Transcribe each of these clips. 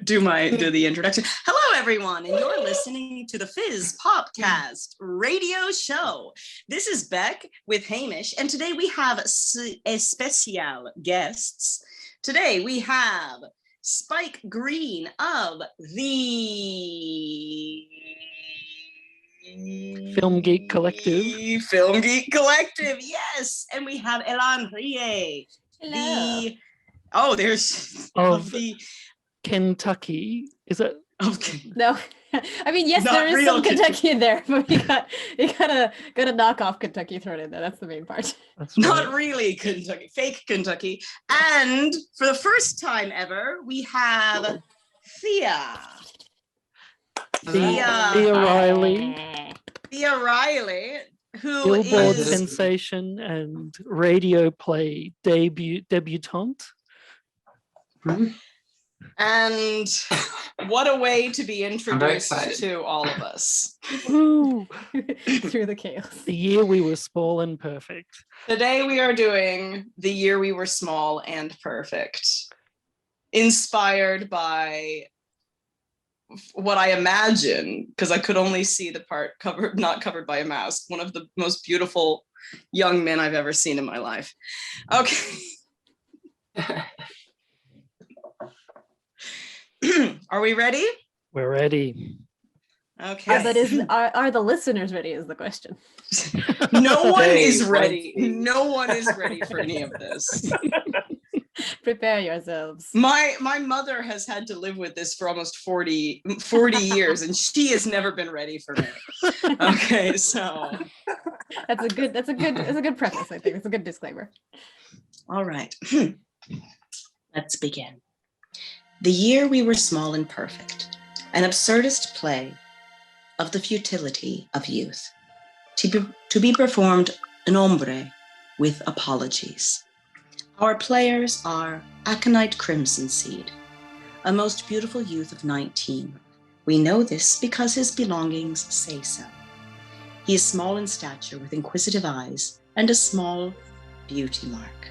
do the introduction. Hello, everyone, and you're listening to the FizzPopcast radio show. This is Beck with Hamish, and today we have a special guests. Today we have Spike Green of the Film Geek Collective. Film Geek Collective, yes. And we have Elan Rie. Hello. There's the Kentucky. Is it? Okay. No. I mean, yes, there is some Kentucky in there, but you gotta knock off Kentucky thrown in there. That's the main part. That's right. Not really Kentucky, fake Kentucky. And for the first time ever, we have Thea. Thea Riley. Thea Riley, who Billboard is sensation and radio play debutante. And what a way to be introduced to all of us. Woo. Through the chaos. The year we were small and perfect. Today we are doing The Year We Were Small and Perfect, inspired by what I imagine, because I could only see the part not covered by a mask, one of the most beautiful young men I've ever seen in my life. Okay. Are we ready? We're ready. Okay. But are the listeners ready is the question. No one is ready. No one is ready for any of this. Prepare yourselves. My mother has had to live with this for almost 40 years, and she has never been ready for me. Okay, so that's a good preface, I think. It's a good disclaimer. All right. Let's begin. The Year We Were Small and Perfect, an absurdist play of the futility of youth, to be performed in ombre with apologies. Our players are Aconite Crimson Seed, a most beautiful youth of 19. We know this because his belongings say so. He is small in stature with inquisitive eyes and a small beauty mark.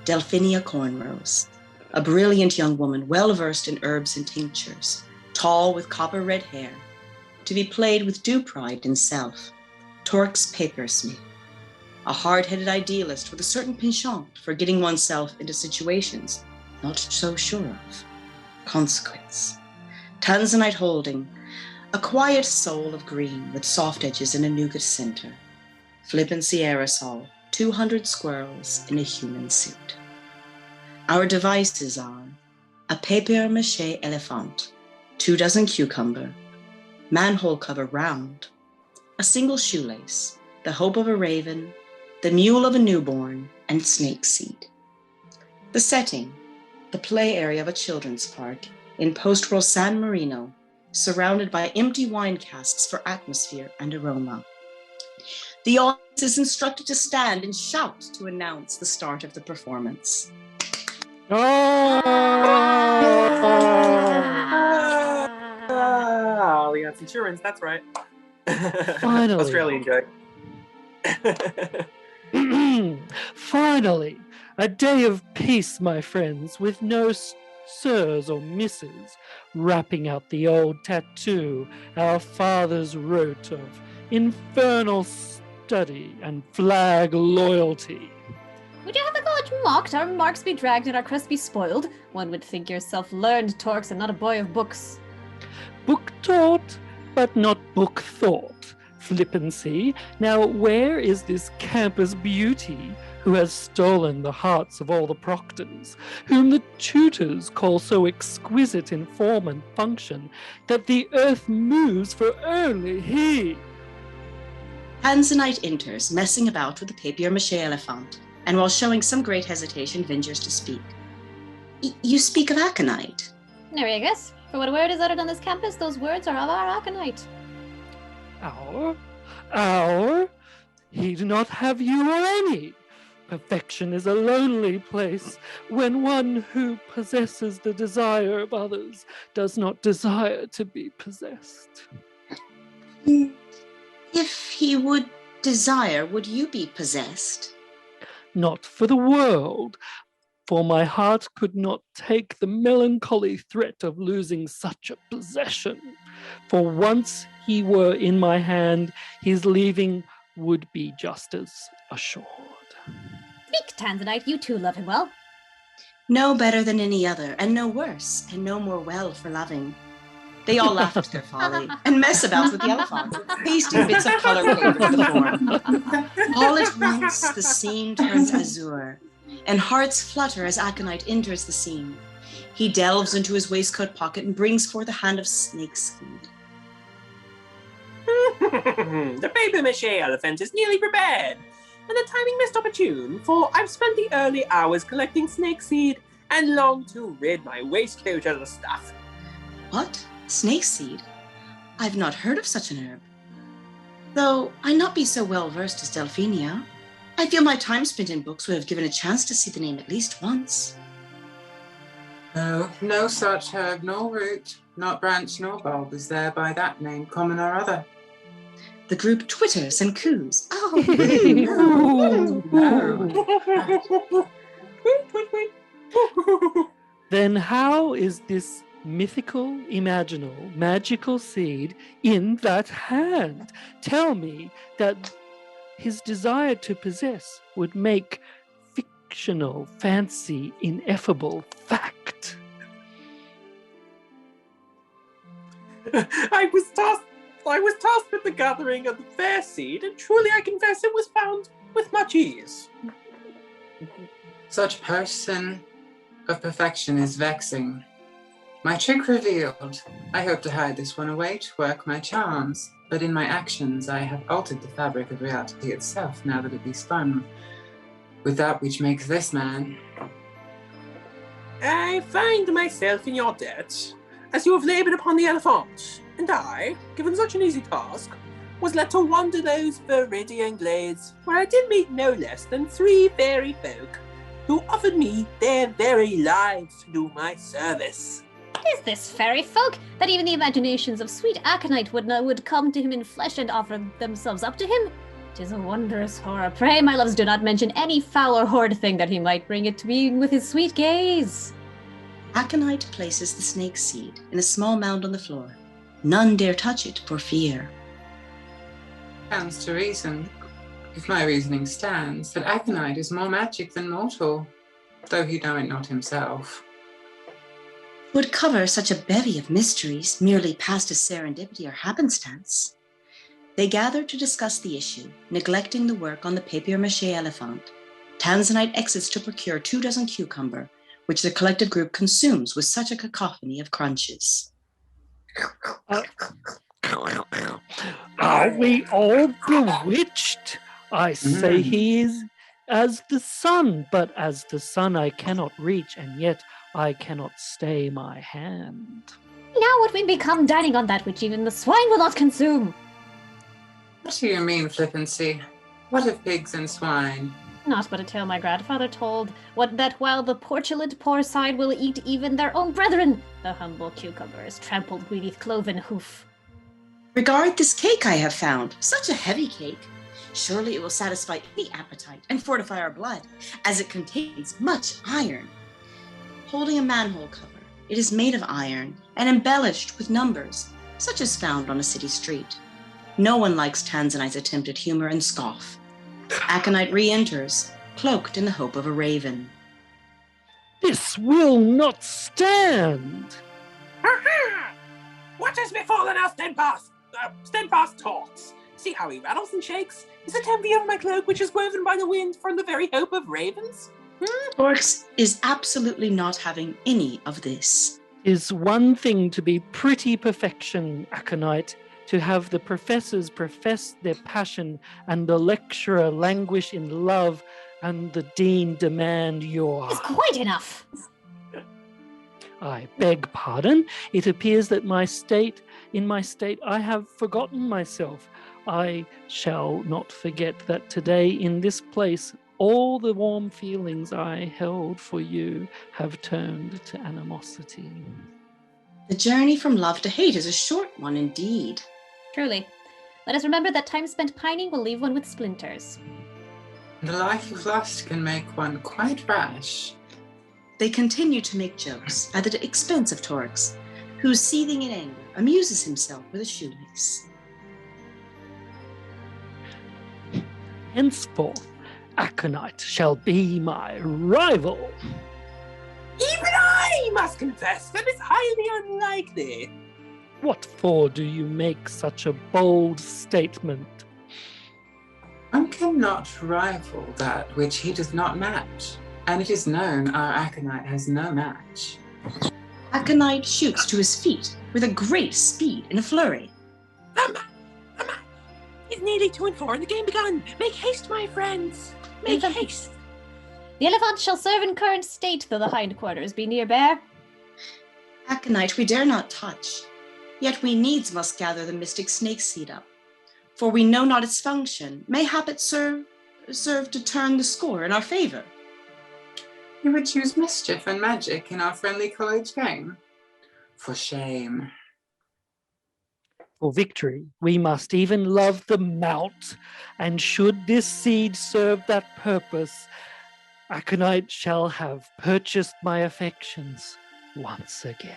Delphinia Cornrows, a brilliant young woman well-versed in herbs and tinctures, tall with copper red hair, to be played with due pride in self. Torx Papersmith, a hard-headed idealist with a certain penchant for getting oneself into situations not so sure of. Consequence. Tanzanite Holding, a quiet soul of green with soft edges and a nougat center. Flippancy Aerosol, 200 squirrels in a human suit. Our devices are a papier-mâché elephant, 24 cucumber, manhole cover round, a single shoelace, the hope of a raven, the mule of a newborn, and snake seed. The setting, the play area of a children's park in post-war San Marino, surrounded by empty wine casks for atmosphere and aroma. The audience is instructed to stand and shout to announce the start of the performance. Oh, we got insurance, that's right. Finally. Australian joke. Finally, a day of peace, my friends, with no sirs or misses, wrapping out the old tattoo our fathers wrote of infernal study and flag loyalty. Would you have the college mocked, our marks be dragged, and our crest be spoiled? One would think yourself learned, Torx, and not a boy of books. Book taught, but not book thought. Flippancy. Now, where is this campus beauty who has stolen the hearts of all the proctors, whom the tutors call so exquisite in form and function that the earth moves for only he? Tanzanite enters, messing about with the papier-mâché elephant, and while showing some great hesitation, ventures to speak. You speak of aconite? Nary, I guess. For what a word is uttered on this campus, those words are of our aconite. Our? He do not have you or any. Perfection is a lonely place when one who possesses the desire of others does not desire to be possessed. If he would desire, would you be possessed? Not for the world. for my heart could not take the melancholy threat of losing such a possession. For once he were in my hand, his leaving would be just as assured. Speak, Tanzanite, you too love him well. No better than any other, and no worse, and no more well for loving. They all laugh at their folly and mess about with the elephants, pasting bits of color paper to the floor. All at once, the scene turns azure, and hearts flutter as Aconite enters the scene. He delves into his waistcoat pocket and brings forth a hand of snakeskin. The papier-mâché elephant is nearly prepared, and the timing most opportune, for I've spent the early hours collecting snake seed and long to rid my waistcoat of the stuff. What? Snake seed? I've not heard of such an herb. Though I not be so well versed as Delphinia, I feel my time spent in books would have given a chance to see the name at least once. No, no such herb nor root, not branch nor bulb is there by that name, common or other. The group twitters and coos. Oh, Then how is this mythical, imaginal, magical seed in that hand? Tell me that his desire to possess would make fictional fancy ineffable fact. I was tasked with the gathering of the fair seed, and truly I confess it was found with much ease. Such person of perfection is vexing. My trick revealed, I hope to hide this one away to work my charms, but in my actions I have altered the fabric of reality itself, now that it be spun with that which makes this man. I find myself in your debt, as you have laboured upon the elephant, and I, given such an easy task, was led to wander those Viridian glades, where I did meet no less than 3 fairy folk, who offered me their very lives to do my service. Is this fairy folk that even the imaginations of sweet Aconite would come to him in flesh and offer themselves up to him? 'Tis a wondrous horror. Pray, my loves, do not mention any foul or horrid thing that he might bring it to being with his sweet gaze. Aconite places the snake seed in a small mound on the floor. None dare touch it for fear. Stands to reason, if my reasoning stands, that Aconite is more magic than mortal, though he know it not himself. Would cover such a bevy of mysteries merely past a serendipity or happenstance. They gathered to discuss the issue, neglecting the work on the papier-mâché elephant. Tanzanite exits to procure 2 dozen cucumber, which the collected group consumes with such a cacophony of crunches. Are we all bewitched? I say he is as the sun, but as the sun I cannot reach, and yet I cannot stay my hand. Now would we become dining on that which even the swine will not consume? What do you mean, flippancy? What of pigs and swine? Not but a tale my grandfather told, that while the portulent porcine will eat even their own brethren, the humble cucumber is trampled beneath cloven hoof. Regard this cake I have found, such a heavy cake. Surely it will satisfy any appetite and fortify our blood, as it contains much iron. Holding a manhole cover, it is made of iron and embellished with numbers, such as found on a city street. No one likes Tanzanite's attempt at humor and scoff. Aconite re-enters, cloaked in the hope of a raven. This will not stand! Ha-ha! What has befallen our steadfast talks? See how he rattles and shakes? Is it envy of my cloak which is woven by the wind from the very hope of ravens? Torx is absolutely not having any of this. Is one thing to be pretty perfection, Aconite, to have the professors profess their passion and the lecturer languish in love and the dean demand your... It's quite enough. I beg pardon. It appears that in my state I have forgotten myself. I shall not forget that today in this place all the warm feelings I held for you have turned to animosity. The journey from love to hate is a short one indeed. Truly. Let us remember that time spent pining will leave one with splinters. The life of lust can make one quite rash. They continue to make jokes at the expense of Torix, who, seething in anger, amuses himself with a shoelace. Henceforth, Aconite shall be my rival. Even I must confess that it's highly unlikely. What for do you make such a bold statement? One cannot rival that which he does not match, and it is known our Aconite has no match. Aconite shoots to his feet with a great speed in a flurry. The match! It's nearly 2 and 4 and the game begun. Make haste, my friends. Make haste. The elephant shall serve in current state, though the hindquarters be near bare. Aconite we dare not touch, yet we needs must gather the mystic snake seed up, for we know not its function. Mayhap it serve to turn the score in our favor. You would choose mischief and magic in our friendly college game? For shame. For victory, we must even love the mount, and should this seed serve that purpose, Aconite shall have purchased my affections once again.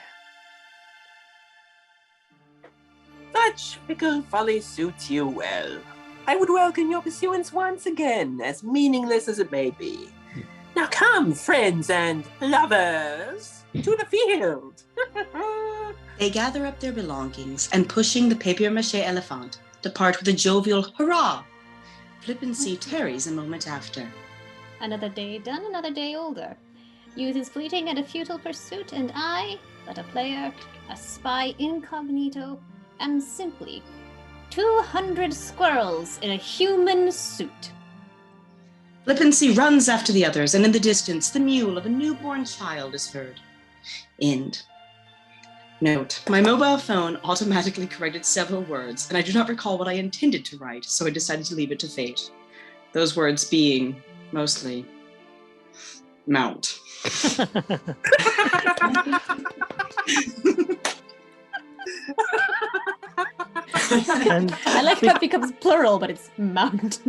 Such fickle folly suits you well. I would welcome your pursuance once again, as meaningless as it may be. Now come, friends and lovers, to the field. They gather up their belongings and, pushing the papier-mâché elephant, depart with a jovial hurrah. Flippancy tarries a moment after. Another day done, another day older. Youth is fleeting and a futile pursuit, and I, but a player, a spy incognito, am simply 200 squirrels in a human suit. Flippancy runs after the others, and in the distance the mewl of a newborn child is heard. End. Note, my mobile phone automatically corrected several words, and I do not recall what I intended to write, so I decided to leave it to fate. Those words being mostly mount. And I like how it becomes plural, but it's mount.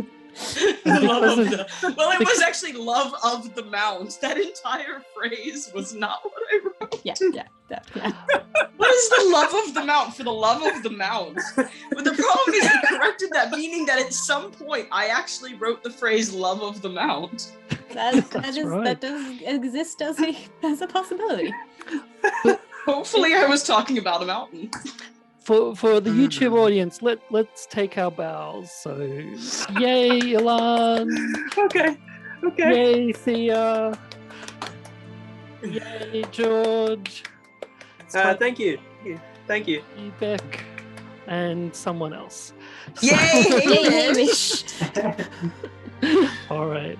Well, it was actually love of the mount. That entire phrase was not what I wrote. Yeah. What is the love of the mount for the love of the mount? But the problem is it corrected that, meaning that at some point I actually wrote the phrase love of the mount. That right. does exist as a possibility. Hopefully I was talking about a mountain. For the YouTube audience, let's take our bows. So, yay, Ilan! Okay. Yay, Thea! Yay, George! Thank you. Thank you. Beck, and someone else. Yay! Yay, Hamish! All right.